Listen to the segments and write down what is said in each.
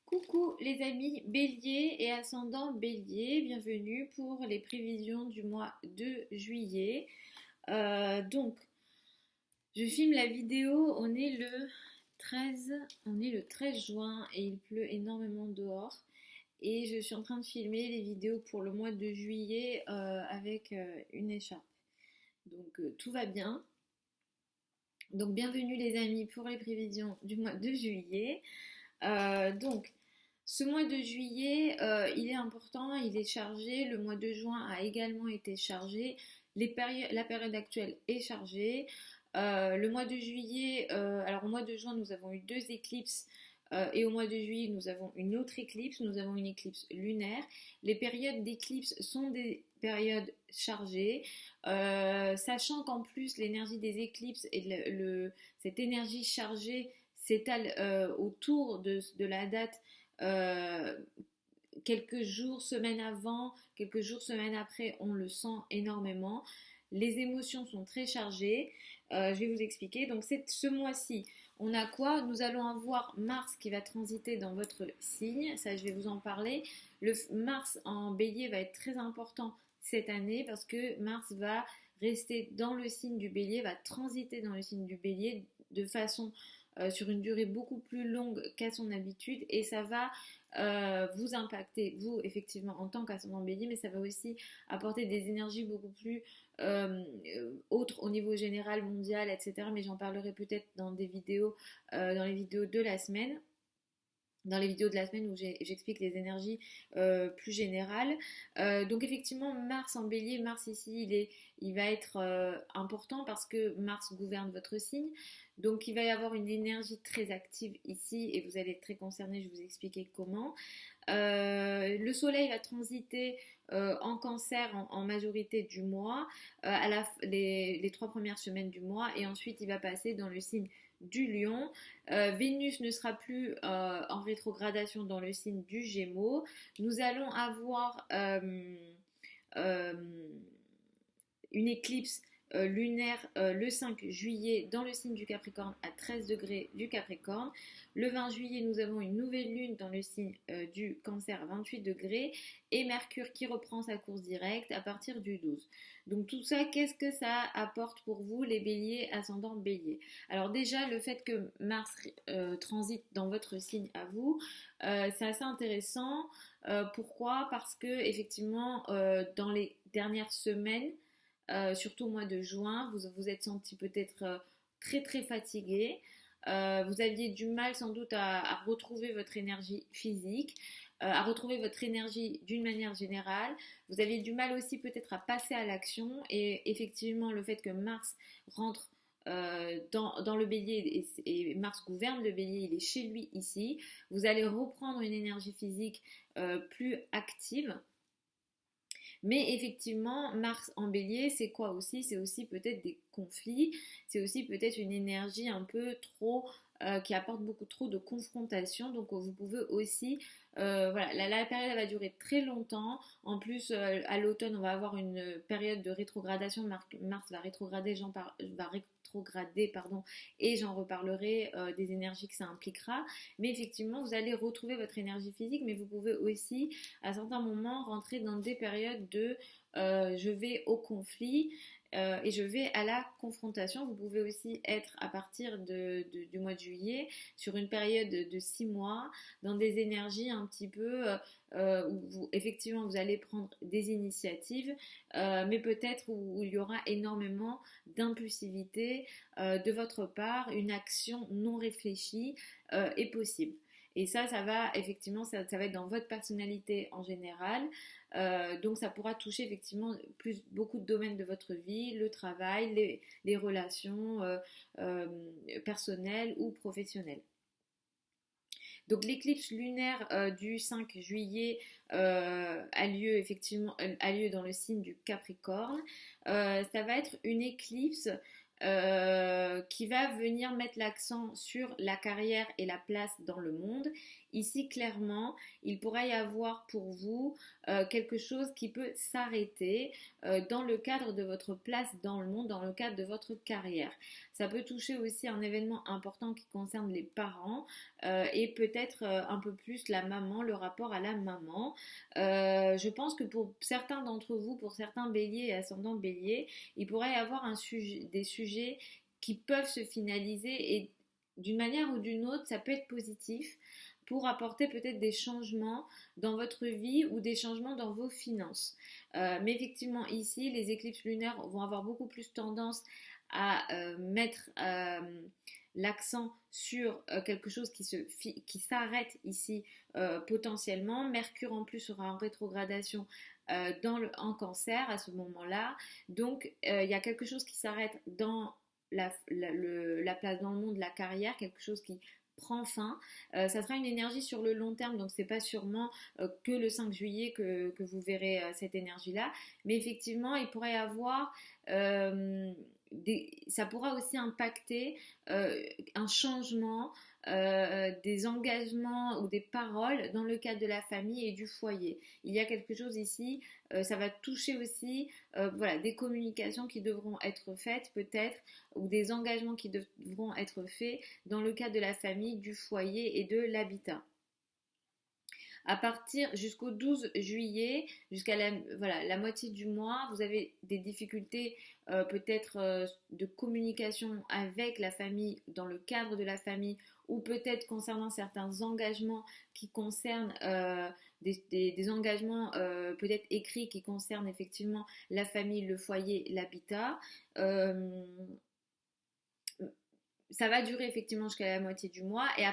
Coucou les amis Bélier et ascendant Bélier, bienvenue pour les prévisions du mois de juillet. Donc, je filme la vidéo, on est le 13 juin et il pleut énormément dehors. Et je suis en train de filmer les vidéos pour le mois de juillet avec une écharpe. Donc tout va bien. Donc bienvenue les amis pour les prévisions du mois de juillet. Donc, ce mois de juillet, il est important, il est chargé. Le mois de juin a également été chargé. La période actuelle est chargée. Le mois de juillet, alors au mois de juin, nous avons eu deux éclipses. Et au mois de juillet, nous avons une autre éclipse. Nous avons une éclipse lunaire. Les périodes d'éclipse sont des périodes chargées. Sachant qu'en plus, l'énergie des éclipses et cette énergie chargée s'étale autour de la date euh, quelques jours, semaines avant, quelques jours, semaines après, on le sent énormément. Les émotions sont très chargées. Je vais vous expliquer. Donc, ce mois-ci, on a quoi? Nous allons avoir Mars qui va transiter dans votre signe. Ça, je vais vous en parler. Le Mars en bélier va être très important cette année parce que Mars va rester dans le signe du bélier, va transiter dans le signe du bélier de façon sur une durée beaucoup plus longue qu'à son habitude et ça va vous impacter, vous effectivement en tant qu'ascendant bélier, mais ça va aussi apporter des énergies beaucoup plus autres au niveau général, mondial, etc. Mais j'en parlerai peut-être dans des vidéos, dans les vidéos de la semaine. Dans les vidéos de la semaine où j'explique les énergies plus générales. Donc effectivement, Mars en bélier, Mars ici, il va être important parce que Mars gouverne votre signe. Donc il va y avoir une énergie très active ici et vous allez être très concerné, je vais vous expliquer comment. Le soleil va transiter en cancer en majorité du mois, les 3 premières semaines du mois et ensuite il va passer dans le signe du lion. Vénus ne sera plus en rétrogradation dans le signe du Gémeaux. Nous allons avoir euh, une éclipse lunaire le 5 juillet dans le signe du Capricorne à 13 degrés du Capricorne. Le 20 juillet, nous avons une nouvelle lune dans le signe du Cancer à 28 degrés et Mercure qui reprend sa course directe à partir du 12. Donc tout ça, qu'est-ce que ça apporte pour vous les béliers, ascendant bélier? Alors déjà, le fait que Mars transite dans votre signe à vous, c'est assez intéressant. Pourquoi? Parce que effectivement, dans les dernières semaines, surtout au mois de juin, vous vous êtes senti peut-être très très fatigué. Vous aviez du mal sans doute à retrouver votre énergie physique, à retrouver votre énergie d'une manière générale. Vous aviez du mal aussi peut-être à passer à l'action et effectivement le fait que Mars rentre dans le bélier et Mars gouverne le bélier, il est chez lui ici. Vous allez reprendre une énergie physique plus active. Mais effectivement, Mars en bélier, c'est quoi aussi? C'est aussi peut-être des conflits, c'est aussi peut-être une énergie un peu trop, qui apporte beaucoup trop de confrontation. Donc vous pouvez aussi, voilà, la période elle va durer très longtemps. En plus, à l'automne, on va avoir une période de rétrogradation. Mars va rétrograder, va rétrograder, pardon, et j'en reparlerai des énergies que ça impliquera. Mais effectivement, vous allez retrouver votre énergie physique, mais vous pouvez aussi à certains moments rentrer dans des périodes de je vais au conflit et je vais à la confrontation. Vous pouvez aussi être à partir du mois de juillet sur une période de 6 mois dans des énergies un petit peu où effectivement vous allez prendre des initiatives mais peut-être où il y aura énormément d'impulsivité de votre part, une action non réfléchie est possible. Et ça va effectivement, ça va être dans votre personnalité en général. Donc ça pourra toucher effectivement beaucoup de domaines de votre vie, le travail, les relations personnelles ou professionnelles. Donc l'éclipse lunaire du 5 juillet a lieu effectivement a lieu dans le signe du Capricorne. Ça va être une éclipse qui va venir mettre l'accent sur la carrière et la place dans le monde. ici clairement, il pourrait y avoir pour vous quelque chose qui peut s'arrêter dans le cadre de votre place dans le monde, dans le cadre de votre carrière. Ça peut toucher aussi un événement important qui concerne les parents et peut-être un peu plus la maman, le rapport à la maman. Je pense que pour certains d'entre vous, pour certains béliers et ascendants béliers, il pourrait y avoir des sujets qui peuvent se finaliser et d'une manière ou d'une autre, ça peut être positif pour apporter peut-être des changements dans votre vie ou des changements dans vos finances. Mais effectivement, ici, les éclipses lunaires vont avoir beaucoup plus tendance à mettre l'accent sur quelque chose qui s'arrête ici potentiellement. Mercure en plus sera en rétrogradation en cancer à ce moment-là. Donc, il y a quelque chose qui s'arrête dans la place dans le monde, la carrière, quelque chose qui prend fin. Ça sera une énergie sur le long terme, donc c'est pas sûrement que le 5 juillet que vous verrez cette énergie-là, mais effectivement, il pourrait y avoir ça pourra aussi impacter un changement, des engagements ou des paroles dans le cadre de la famille et du foyer. Il y a quelque chose ici, ça va toucher aussi voilà, des communications qui devront être faites peut-être, ou des engagements qui devront être faits dans le cadre de la famille, du foyer et de l'habitat. À partir jusqu'au 12 juillet, jusqu'à la moitié du mois, vous avez des difficultés peut-être de communication avec la famille, dans le cadre de la famille, ou peut-être concernant certains engagements qui concernent des engagements peut-être écrits qui concernent effectivement la famille, le foyer, l'habitat. Ça va durer effectivement jusqu'à la moitié du mois et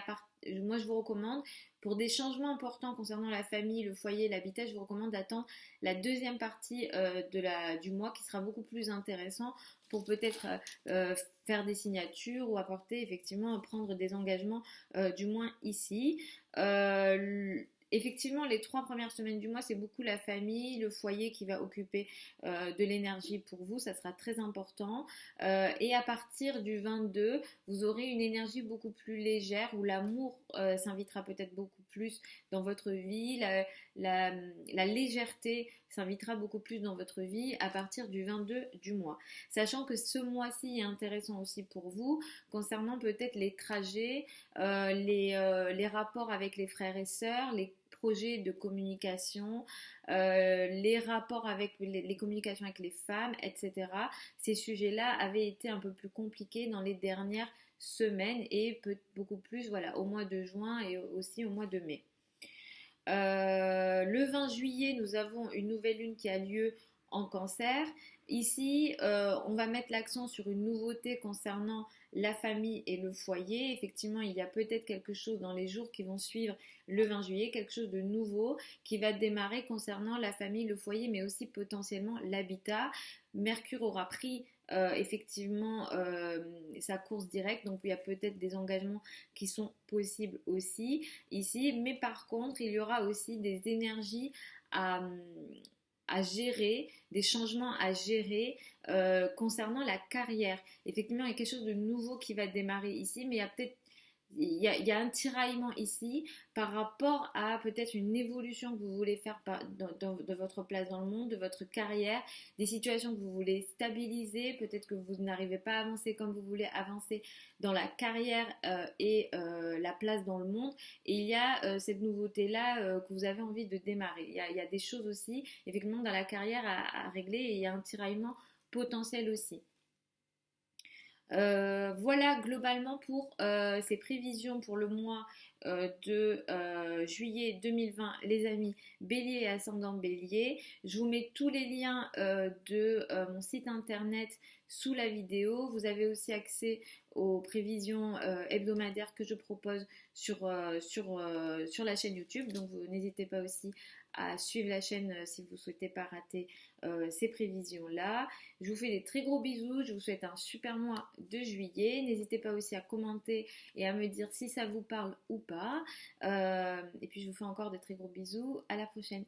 moi je vous recommande pour des changements importants concernant la famille, le foyer, l'habitat, je vous recommande d'attendre la deuxième partie du mois qui sera beaucoup plus intéressant pour peut-être faire des signatures ou apporter effectivement prendre des engagements du moins ici. Effectivement, les 3 premières semaines du mois, c'est beaucoup la famille, le foyer qui va occuper de l'énergie pour vous. Ça sera très important. Et à partir du 22, vous aurez une énergie beaucoup plus légère où l'amour s'invitera peut-être beaucoup plus dans votre vie. La légèreté s'invitera beaucoup plus dans votre vie à partir du 22 du mois. Sachant que ce mois-ci est intéressant aussi pour vous concernant peut-être les trajets, les rapports avec les frères et sœurs, les projets de communication, les rapports avec les communications avec les femmes, etc. Ces sujets-là avaient été un peu plus compliqués dans les dernières semaines et beaucoup plus voilà, au mois de juin et aussi au mois de mai. Le 20 juillet, nous avons une nouvelle lune qui a lieu en cancer. Ici, on va mettre l'accent sur une nouveauté concernant la famille et le foyer. Effectivement, il y a peut-être quelque chose dans les jours qui vont suivre le 20 juillet, quelque chose de nouveau qui va démarrer concernant la famille, le foyer, mais aussi potentiellement l'habitat. Mercure aura pris effectivement sa course directe, donc il y a peut-être des engagements qui sont possibles aussi ici, mais par contre il y aura aussi des énergies à gérer, des changements à gérer concernant la carrière. Effectivement, il y a quelque chose de nouveau qui va démarrer ici, mais il y a un tiraillement ici par rapport à peut-être une évolution que vous voulez faire de votre place dans le monde, de votre carrière, des situations que vous voulez stabiliser, peut-être que vous n'arrivez pas à avancer comme vous voulez avancer dans la carrière et la place dans le monde. Et il y a cette nouveauté-là que vous avez envie de démarrer. Il y a des choses aussi, effectivement, dans la carrière à régler et il y a un tiraillement potentiel aussi. Voilà globalement pour ces prévisions pour le mois de juillet 2020, les amis Bélier et ascendant Bélier. Je vous mets tous les liens de mon site internet sous la vidéo. Vous avez aussi accès aux prévisions hebdomadaires que je propose sur la chaîne YouTube. Donc n'hésitez pas aussi à suivre la chaîne si vous ne souhaitez pas rater ces prévisions-là. Je vous fais des très gros bisous, je vous souhaite un super mois de juillet. N'hésitez pas aussi à commenter et à me dire si ça vous parle ou pas. Et puis je vous fais encore de très gros bisous. À la prochaine.